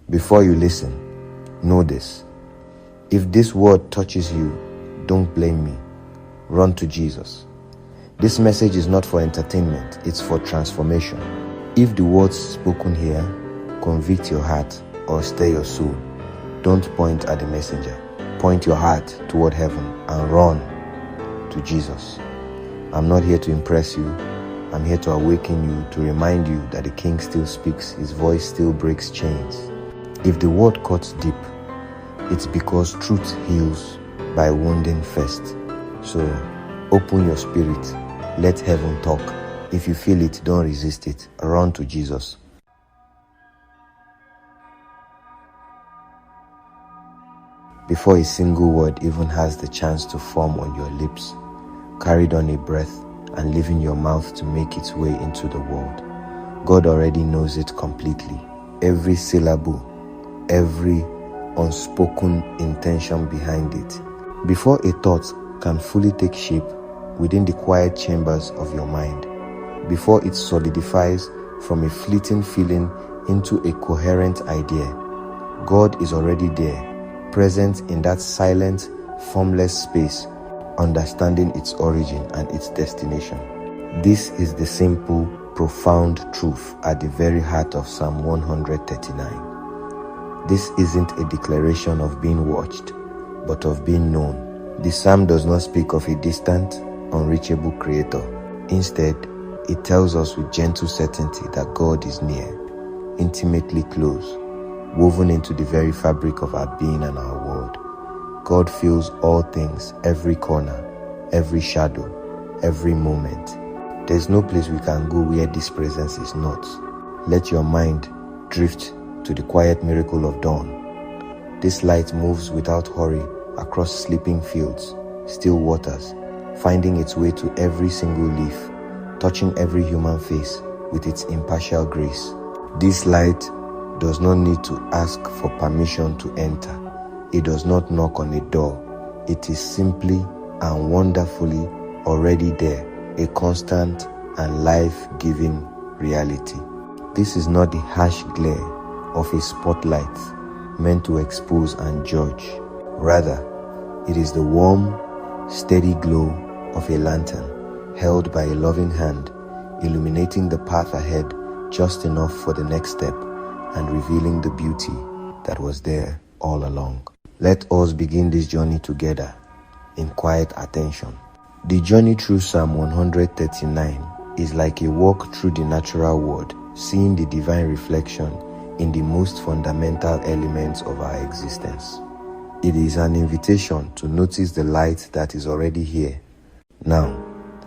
Before you listen, know this. If this word touches you, don't blame me. Run to Jesus. This message is not for entertainment, it's for transformation. If the words spoken here convict your heart or stir your soul, don't point at the messenger. Point your heart toward heaven and run to Jesus. I'm not here to impress you. I'm here to awaken you, to remind you that the King still speaks. His voice still breaks chains. If the word cuts deep, it's because truth heals by wounding first. So open your spirit. Let heaven talk. If you feel it, don't resist it. Run to Jesus. Before a single word even has the chance to form on your lips, carried on a breath and leaving your mouth to make its way into the world, God already knows it completely. Every syllable, every unspoken intention behind it. Before a thought can fully take shape within the quiet chambers of your mind, before it solidifies from a fleeting feeling into a coherent idea, God is already there, present in that silent, formless space, understanding its origin and its destination. This is the simple, profound truth at the very heart of Psalm 139. This isn't a declaration of being watched, but of being known. The psalm does not speak of a distant, unreachable creator. Instead, it tells us with gentle certainty that God is near, intimately close, woven into the very fabric of our being and our world. God fills all things, every corner, every shadow, every moment. There's no place we can go where this presence is not. Let your mind drift to the quiet miracle of dawn. This light moves without hurry across sleeping fields, still waters, finding its way to every single leaf, touching every human face with its impartial grace. This light does not need to ask for permission to enter. It does not knock on a door. It is simply and wonderfully already there, a constant and life-giving reality. This is not the harsh glare of a spotlight meant to expose and judge. Rather, it is the warm, steady glow of a lantern held by a loving hand, illuminating the path ahead just enough for the next step and revealing the beauty that was there all along. Let us begin this journey together in quiet attention. The journey through Psalm 139 is like a walk through the natural world, seeing the divine reflection in the most fundamental elements of our existence. It is an invitation to notice the light that is already here. Now,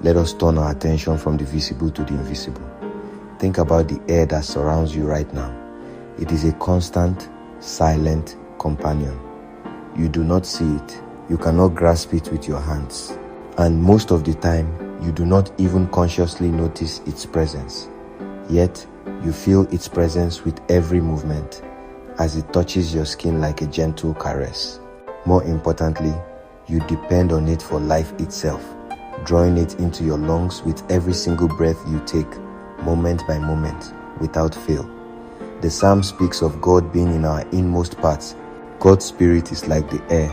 let us turn our attention from the visible to the invisible. Think about the air that surrounds you right now. It is a constant, silent companion. You do not see it. You cannot grasp it with your hands. And most of the time, you do not even consciously notice its presence. Yet, you feel its presence with every movement as it touches your skin like a gentle caress. More importantly, you depend on it for life itself, drawing it into your lungs with every single breath you take, moment by moment, without fail. The psalm speaks of God being in our inmost parts. God's spirit is like the air,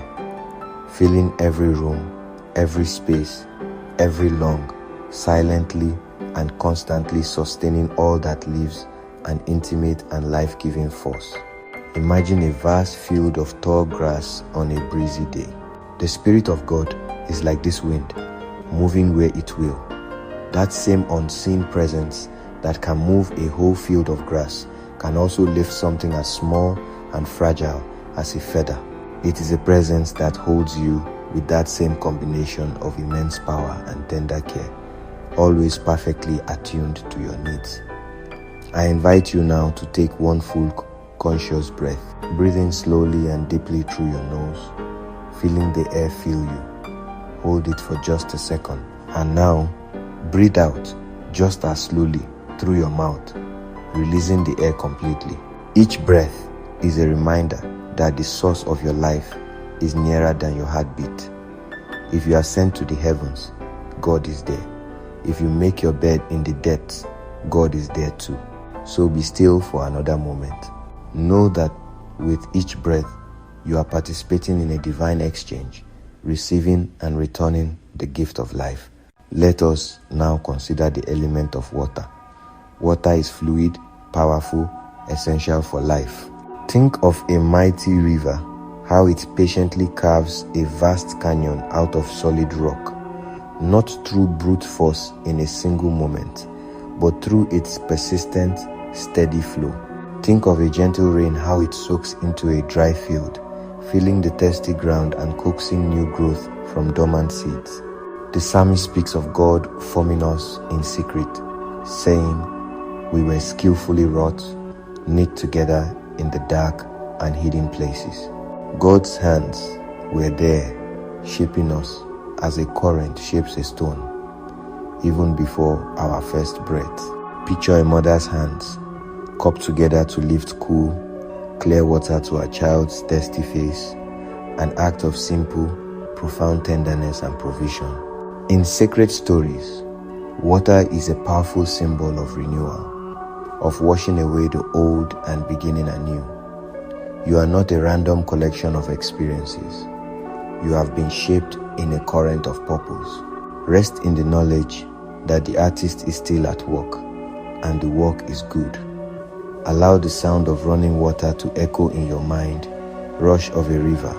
filling every room, every space, every lung, silently and constantly sustaining all that lives, an intimate and life-giving force. Imagine a vast field of tall grass on a breezy day. The Spirit of God is like this wind, moving where it will. That same unseen presence that can move a whole field of grass can also lift something as small and fragile as a feather. It is a presence that holds you with that same combination of immense power and tender care, always perfectly attuned to your needs. I invite you now to take one full conscious breath, breathing slowly and deeply through your nose, feeling the air fill you. Hold it for just a second. And now, breathe out just as slowly through your mouth, releasing the air completely. Each breath is a reminder that the source of your life is nearer than your heartbeat. If you are sent to the heavens, God is there. If you make your bed in the depths, God is there too. So be still for another moment. Know that With each breath, you are participating in a divine exchange, receiving and returning the gift of life. Let us now consider the element of water. Water is fluid, powerful, essential for life. Think of a mighty river, how it patiently carves a vast canyon out of solid rock, not through brute force in a single moment, but through its persistent, steady flow. Think of a gentle rain, how it soaks into a dry field, filling the thirsty ground and coaxing new growth from dormant seeds. The psalmist speaks of God forming us in secret, saying, "We were skillfully wrought, knit together in the dark and hidden places." God's hands were there, shaping us as a current shapes a stone, even before our first breath. Picture a mother's hands, cupped together to lift cool, clear water to a child's thirsty face, an act of simple, profound tenderness and provision. In sacred stories, water is a powerful symbol of renewal, of washing away the old and beginning anew. You are not a random collection of experiences. You have been shaped in a current of purpose. Rest in the knowledge that the artist is still at work, and the work is good. Allow the sound of running water to echo in your mind, rush of a river,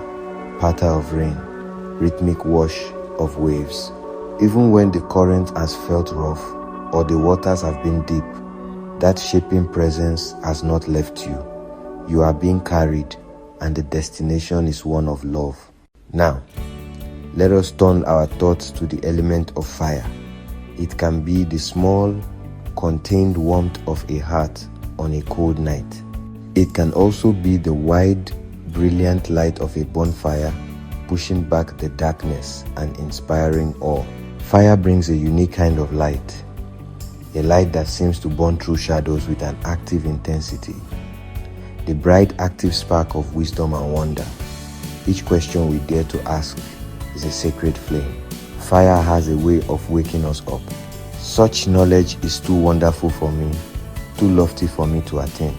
patter of rain, rhythmic wash of waves. Even when the current has felt rough or the waters have been deep, that shaping presence has not left you. You are being carried, and the destination is one of love. Now, let us turn our thoughts to the element of fire. It can be the small, contained warmth of a heart on a cold night. It can also be the wide, brilliant light of a bonfire, pushing back the darkness and inspiring awe. Fire brings a unique kind of light, a light that seems to burn through shadows with an active intensity. The bright, active spark of wisdom and wonder. Each question we dare to ask is a sacred flame. Fire has a way of waking us up. Such knowledge is too wonderful for me, too lofty for me to attain.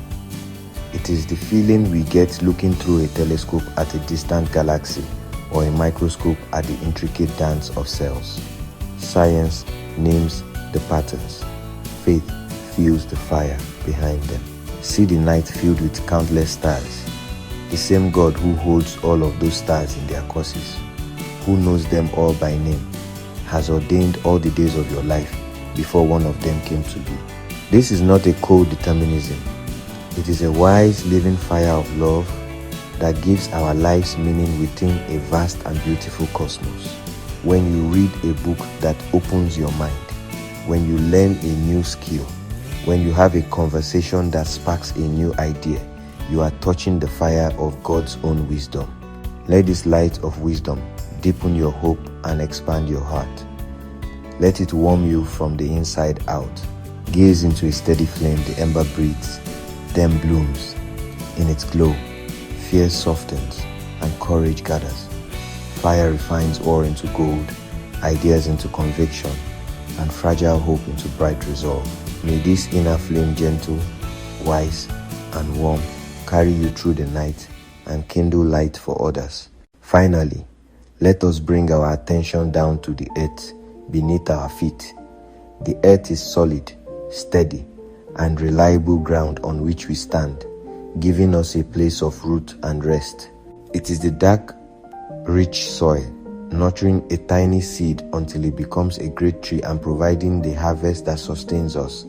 It is the feeling we get looking through a telescope at a distant galaxy or a microscope at the intricate dance of cells. Science names the patterns. Faith feels the fire behind them. See the night filled with countless stars. The same God who holds all of those stars in their courses, who knows them all by name, has ordained all the days of your life before one of them came to be. This is not a cold determinism. It is a wise, living fire of love that gives our lives meaning within a vast and beautiful cosmos. When you read a book that opens your mind, when you learn a new skill, when you have a conversation that sparks a new idea, you are touching the fire of God's own wisdom. Let this light of wisdom deepen your hope and expand your heart. Let it warm you from the inside out. Gaze into a steady flame, the ember breathes, then blooms. In its glow, fear softens and courage gathers. Fire refines ore into gold, ideas into conviction, and fragile hope into bright resolve. May this inner flame, gentle, wise, and warm, carry you through the night and kindle light for others. Finally, let us bring our attention down to the earth beneath our feet. The earth is solid, steady, and reliable ground on which we stand, giving us a place of root and rest. It is the dark, rich soil, nurturing a tiny seed until it becomes a great tree and providing the harvest that sustains us.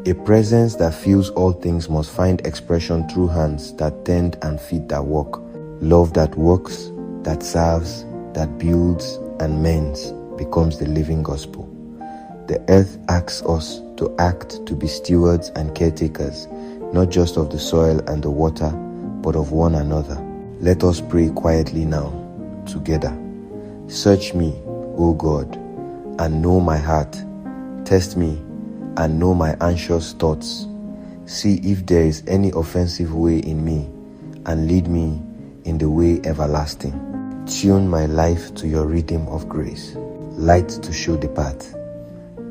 A presence that fills all things must find expression through hands that tend and feet that walk. Love that works, that serves, that builds and mends becomes the living gospel. The earth asks us to act, to be stewards and caretakers, not just of the soil and the water, but of one another. Let us pray quietly now, together. Search me, O God, and know my heart. Test me and know my anxious thoughts. See if there is any offensive way in me, and lead me in the way everlasting. Tune my life to your rhythm of grace. Light to show the path,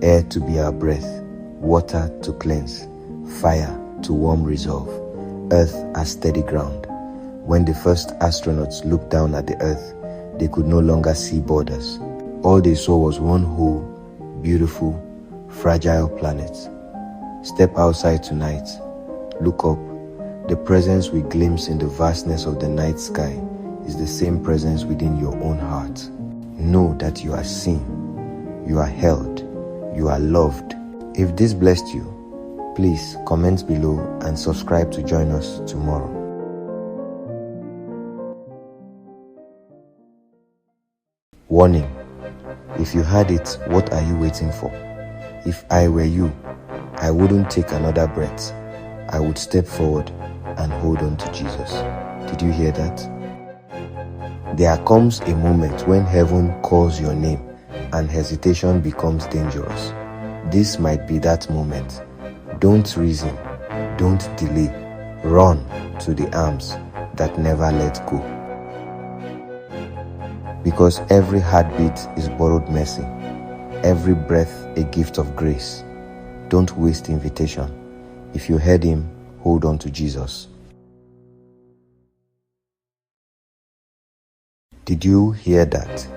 air to be our breath, water to cleanse, fire to warm resolve, Earth as steady ground. When the first astronauts looked down at the Earth, they could no longer see borders. All they saw was one whole, beautiful, fragile planet. Step outside tonight. Look up. The presence we glimpse in the vastness of the night sky is the same presence within your own heart. Know that you are seen, you are held, you are loved. If this blessed you, please comment below and subscribe to join us tomorrow. Warning: if you had it, what are you waiting for? If I were you, I wouldn't take another breath. I would step forward and hold on to Jesus. Did you hear that? There comes a moment when heaven calls your name and hesitation becomes dangerous. This might be that moment. Don't reason, don't delay. Run to the arms that never let go. Because every heartbeat is borrowed mercy, every breath a gift of grace. Don't waste invitation. If you heard him, hold on to Jesus. Did you hear that?